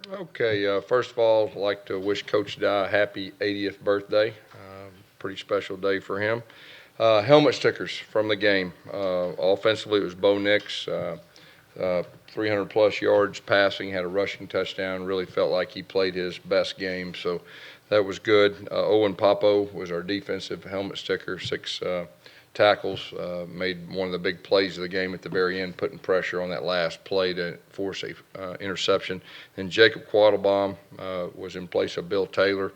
Okay, first of all, I'd like to wish Coach Dye a happy 80th birthday. Pretty special day for him. Helmet stickers from the game. Offensively, it was Bo Nix, 300 plus yards passing, had a rushing touchdown. Really felt like he played his best game, so that was good. Owen Popo was our defensive helmet sticker, six tackles, made one of the big plays of the game at the very end, putting pressure on that last play to force a interception. And Jacob Quattlebaum was in place of Bill Taylor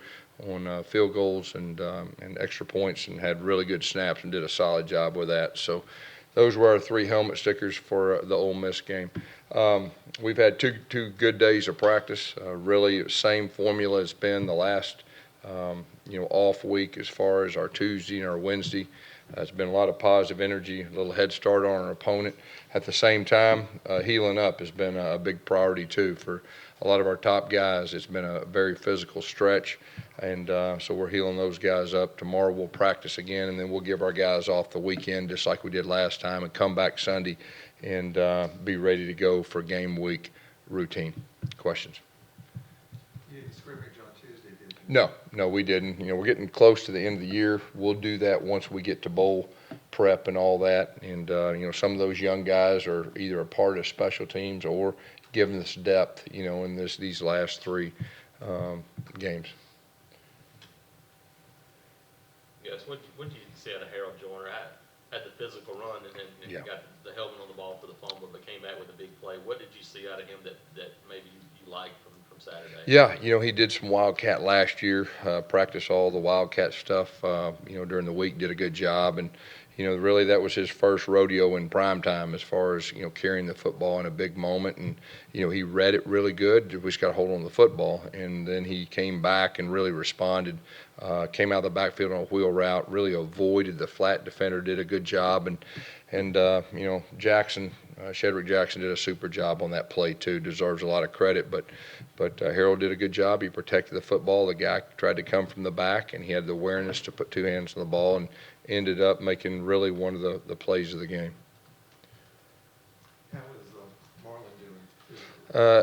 on field goals and extra points, and had really good snaps and did a solid job with that. So those were our three helmet stickers for the Ole Miss game. We've had two good days of practice. Really, same formula has been the last off week as far as our Tuesday and our Wednesday. It's been a lot of positive energy, a little head start on our opponent. At the same time, healing up has been a big priority too for a lot of our top guys. It's been a very physical stretch, and so we're healing those guys up. Tomorrow we'll practice again, and then we'll give our guys off the weekend just like we did last time, and come back Sunday and be ready to go for game week routine. Questions? You didn't scrimmage on Tuesday, did you? No, we didn't. We're getting close to the end of the year. We'll do that once we get to bowl prep and all that. And some of those young guys are either a part of special teams or giving us depth, in these last three games. Yes, what did you see out of Harold Joyner? Had the physical run and Yeah. got the helmet on the ball for the fumble, but came back with a big play. What did you see out of him that maybe you liked from Saturday? Yeah, he did some Wildcat last year, practiced all the Wildcat stuff, during the week, did a good job. And, really that was his first rodeo in prime time as far as, carrying the football in a big moment. And, he read it really good. We just got to hold on to the football. And then he came back and really responded, came out of the backfield on a wheel route, really avoided the flat defender, did a good job. And Jackson, Shedrick Jackson did a super job on that play too, deserves a lot of credit. But Harold did a good job. He protected the football. The guy tried to come from the back, and he had the awareness to put two hands on the ball and ended up making really one of the plays of the game. How is Marlon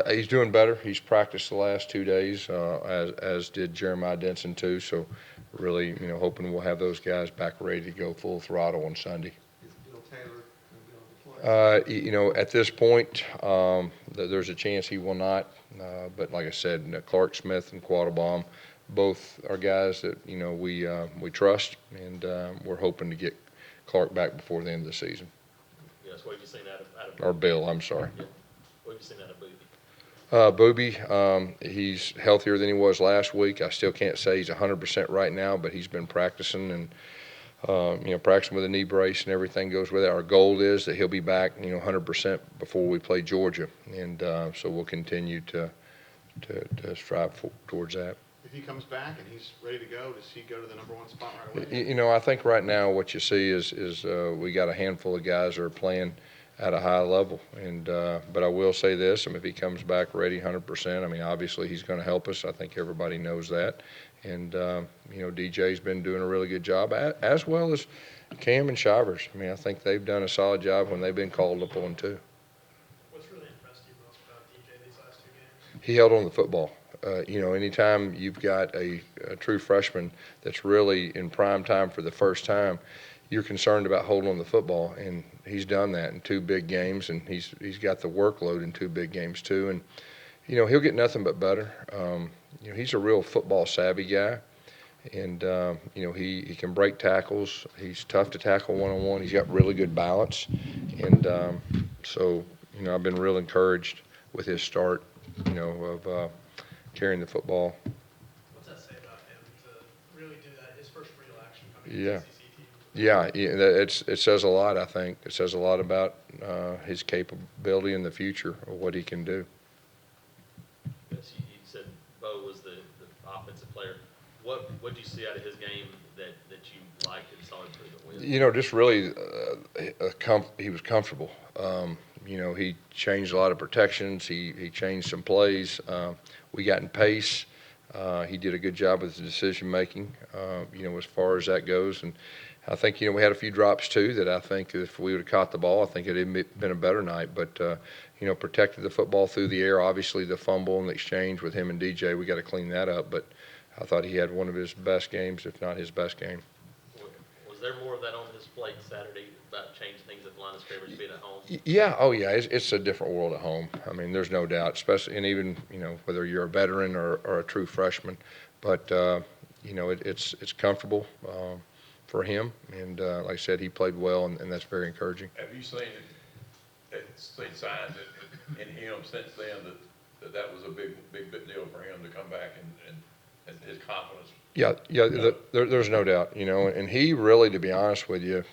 doing? He's doing better. He's practiced the last 2 days, as did Jeremiah Denson too. So really, hoping we'll have those guys back ready to go full throttle on Sunday. Is Bill Taylor going to be on the play? At this point, there's a chance he will not. But like I said, Clark Smith and Quattlebaum, both are guys that we trust, and we're hoping to get Clark back before the end of the season. Yes, what have you seen out of Or Bill, I'm sorry. Yeah. What have you seen out of Booby? Booby, he's healthier than he was last week. I still can't say he's 100% right now, but he's been practicing and practicing with a knee brace and everything goes with it. Our goal is that he'll be back, 100% before we play Georgia, and so we'll continue to strive towards that. If he comes back and he's ready to go, does he go to the number one spot right away? I think right now what you see is we got a handful of guys that are playing at a high level, and but I will say this: if he comes back ready 100%, obviously he's going to help us. I think everybody knows that, and DJ's been doing a really good job, as well as Cam and Shivers. I think they've done a solid job when they've been called upon too. What's really impressed you most about DJ these last 2 games? He held on to the football. Anytime you've got a true freshman that's really in prime time for the first time, you're concerned about holding on to the football, and he's done that in 2 big games, and he's got the workload in 2 big games too. And he'll get nothing but better. He's a real football savvy guy, and he can break tackles. He's tough to tackle one-on-one. He's got really good balance, and so I've been real encouraged with his start. Of carrying the football. What's that say about him to really do that, his first real action coming Yeah. to the SEC team? It says a lot, I think. It says a lot about his capability in the future of what he can do. Yes, you said Bo was the offensive player. What did you see out of his game that you liked and saw improvement with? Just really, he was comfortable. He changed a lot of protections. He changed some plays. We got in pace. He did a good job with the decision making, as far as that goes. And I think, we had a few drops too that I think if we would have caught the ball, I think it would have been a better night. But, protected the football through the air. Obviously, the fumble and the exchange with him and DJ, we got to clean that up. But I thought he had one of his best games, if not his best game. Was there more of that on his plate Saturday about changing things at the line of scrimmage, being at home? Yeah, oh yeah, it's a different world at home. I mean, there's no doubt, especially, and even, whether you're a veteran or a true freshman. But, it's comfortable for him. And like I said, he played well, and that's very encouraging. Have you seen signs in him since then that was a big deal for him to come back and his confidence? Yeah, there's no doubt, and he really, to be honest with you,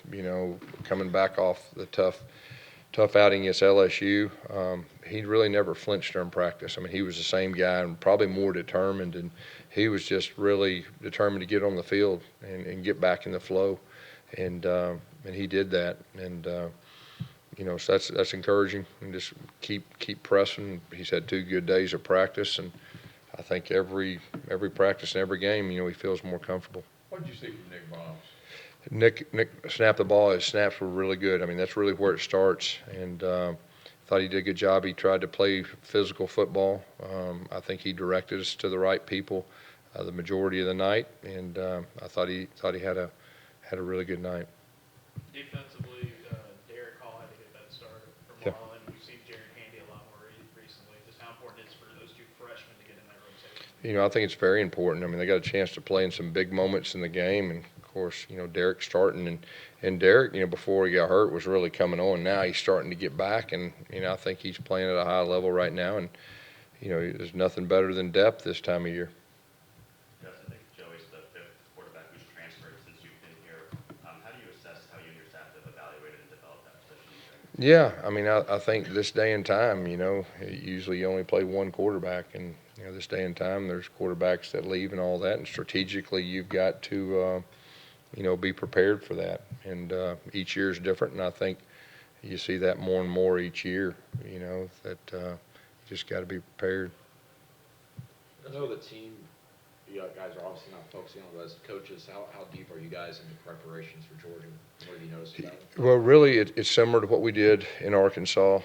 coming back off the tough outing against LSU, he really never flinched during practice. I mean, he was the same guy and probably more determined, and he was just really determined to get on the field and get back in the flow, and he did that, and so that's encouraging, and just keep pressing. He's had 2 good days of practice, and I think every practice and every game, he feels more comfortable. What did you see from Nick Bombs? Nick snapped the ball. His snaps were really good. I mean, that's really where it starts, and thought he did a good job. He tried to play physical football. I think he directed us to the right people the majority of the night, and I thought he had a really good night. Defensively, Derek Hall had to get that start for Yeah. Marlin. We've seen Jared Handy a lot more recently. Just how important it is for those 2 freshmen to get in that rotation? I think it's very important. I mean, they got a chance to play in some big moments in the game, and of course, Derek's starting, and Derek, before he got hurt, was really coming on. Now he's starting to get back, and I think he's playing at a high level right now, and there's nothing better than depth this time of year. Gus, I think Joey's the 5th quarterback who's transferred since you've been here. How do you assess how you and your staff have evaluated and developed that position? Yeah, I mean, I think this day and time, usually you only play one quarterback, and this day and time, there's quarterbacks that leave and all that, and strategically, you've got to, be prepared for that. And each year is different, and I think you see that more and more each year. That you just got to be prepared. I know the team, you guys are obviously not focusing on it, but as coaches, how deep are you guys into preparations for Georgia? What have you noticed about it? Well, really, it's similar to what we did in Arkansas.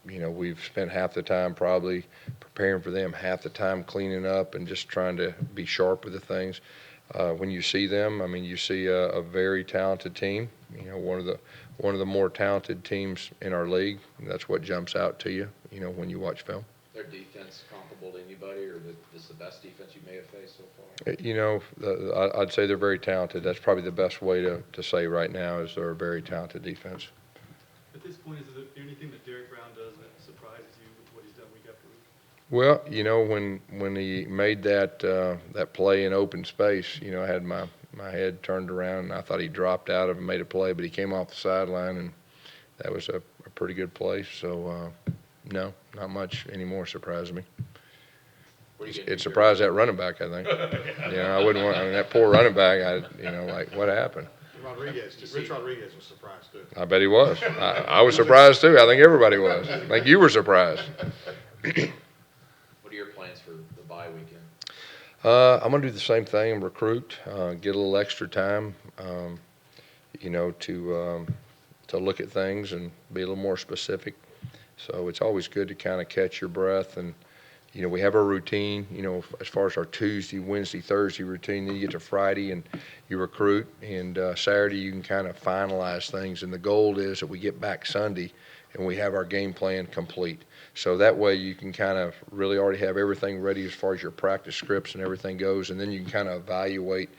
We've spent half the time probably preparing for them, half the time cleaning up and just trying to be sharp with the things. When you see them, I mean, you see a very talented team. One of the more talented teams in our league. And that's what jumps out to you, when you watch film. Their defense comparable to anybody, or is the best defense you may have faced so far? I'd say they're very talented. That's probably the best way to say right now is they're a very talented defense. At this point, is there anything that Derek Brown does that surprises you with what he's done week after week? Well, when he made that play in open space, I had my head turned around, and I thought he dropped out of and made a play, but he came off the sideline, and that was a pretty good play. So, no, not much anymore surprised me. It surprised that running back, I think. I wouldn't want. I mean, that poor running back. Like what happened? Rich Rodriguez was surprised too. I bet he was. I was surprised too. I think everybody was. I think you were surprised. What are your plans for the bye weekend? I'm going to do the same thing, recruit, get a little extra time, to look at things and be a little more specific. So it's always good to kind of catch your breath. And, we have our routine, as far as our Tuesday, Wednesday, Thursday routine. Then you get to Friday and you recruit. And Saturday you can kind of finalize things. And the goal is that we get back Sunday and we have our game plan complete. So that way you can kind of really already have everything ready as far as your practice scripts and everything goes. And then you can kind of evaluate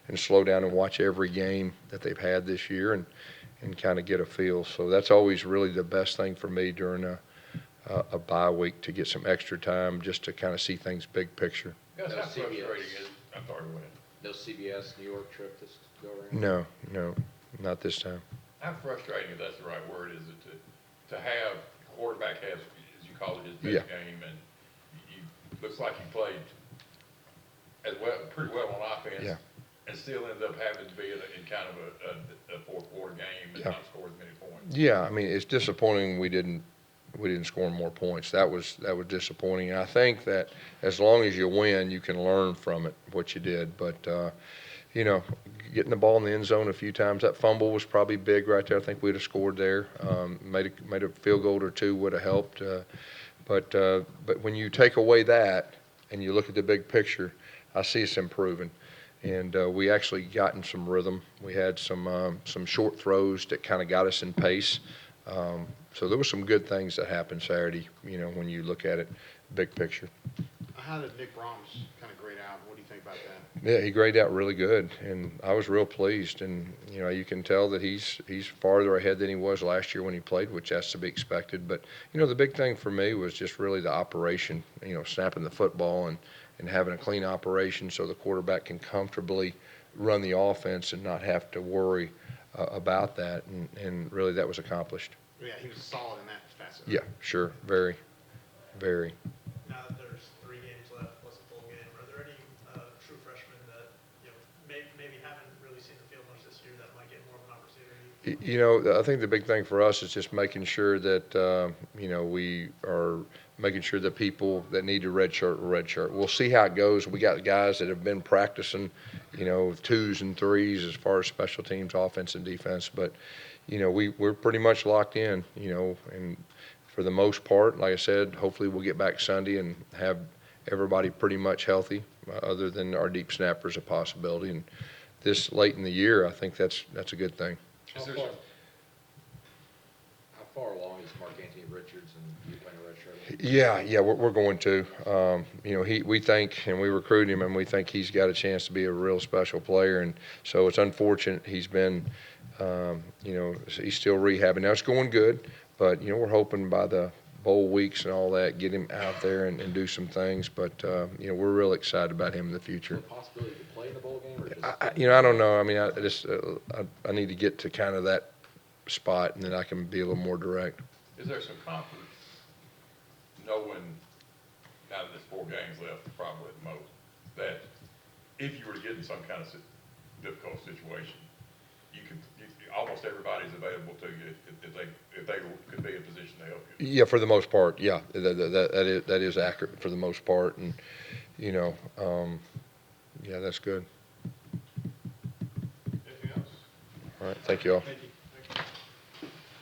and slow down and watch every game that they've had this year and kind of get a feel. So that's always really the best thing for me during a bye week, to get some extra time just to kind of see things big picture. Gus, No how CBS. frustrating is I'm sorry, go ahead. No CBS New York trip this go around? No, not this time. How frustrating, if that's the right word, is it to have quarterback has, as you call it, his best Yeah. game, and you looks like he played as well, pretty well on offense, Yeah. and still ends up having to be in kind of a fourth quarter game and Yeah. not score as many points. Yeah, I mean, it's disappointing we didn't score more points. That was disappointing. And I think that as long as you win, you can learn from it, what you did. But, you know, getting the ball in the end zone a few times. That fumble was probably big right there. I think we'd have scored there. Made a field goal or two would have helped. But when you take away that and you look at the big picture, I see us improving. And we actually got in some rhythm. We had some short throws that kind of got us in pace. So there were some good things that happened Saturday, you know, when you look at it, big picture. How did Nick Brahms kind of grade out? What do you think about that? Yeah, he graded out really good, and I was real pleased. And you know, you can tell that he's farther ahead than he was last year when he played, which has to be expected. But you know, the big thing for me was just really the operation. You know, snapping the football and having a clean operation so the quarterback can comfortably run the offense and not have to worry about that. And really, that was accomplished. Yeah, he was solid in that facet. Yeah, sure, very, very. Now that there's 3 games left plus a full game, are there any true freshmen that, you know, maybe haven't really seen the field much this year that might get more of an opportunity? You know, I think the big thing for us is just making sure that, you know, we are making sure that people that need to redshirt will redshirt. We'll see how it goes. We got guys that have been practicing, you know, 2s and 3s as far as special teams, offense and defense. But, you know, we're pretty much locked in, you know, and for the most part, like I said, hopefully we'll get back Sunday and have everybody pretty much healthy, other than our deep snapper is a possibility. And this late in the year, I think that's a good thing. How far along is Mark Anthony Richards and you playing a redshirt? Yeah, we're going to. You know, we think, and we recruit him, and we think he's got a chance to be a real special player. And so it's unfortunate he's been, you know, he's still rehabbing. Now it's going good, but you know, we're hoping by the bowl weeks and all that, get him out there and do some things. But you know, we're real excited about him in the future. Is there a possibility to play in the bowl game, or just? You know, I don't know. I mean, I just I need to get to kind of that spot, and then I can be a little more direct. Is there some comfort knowing, now that there's 4 games left, probably at most, that if you were to get in some kind of difficult situation, almost everybody's available to you if they could be in a position to help you? Yeah, for the most part, yeah, that is accurate for the most part, and you know, yeah, that's good. Anything else? All right, thank you all. Thank you.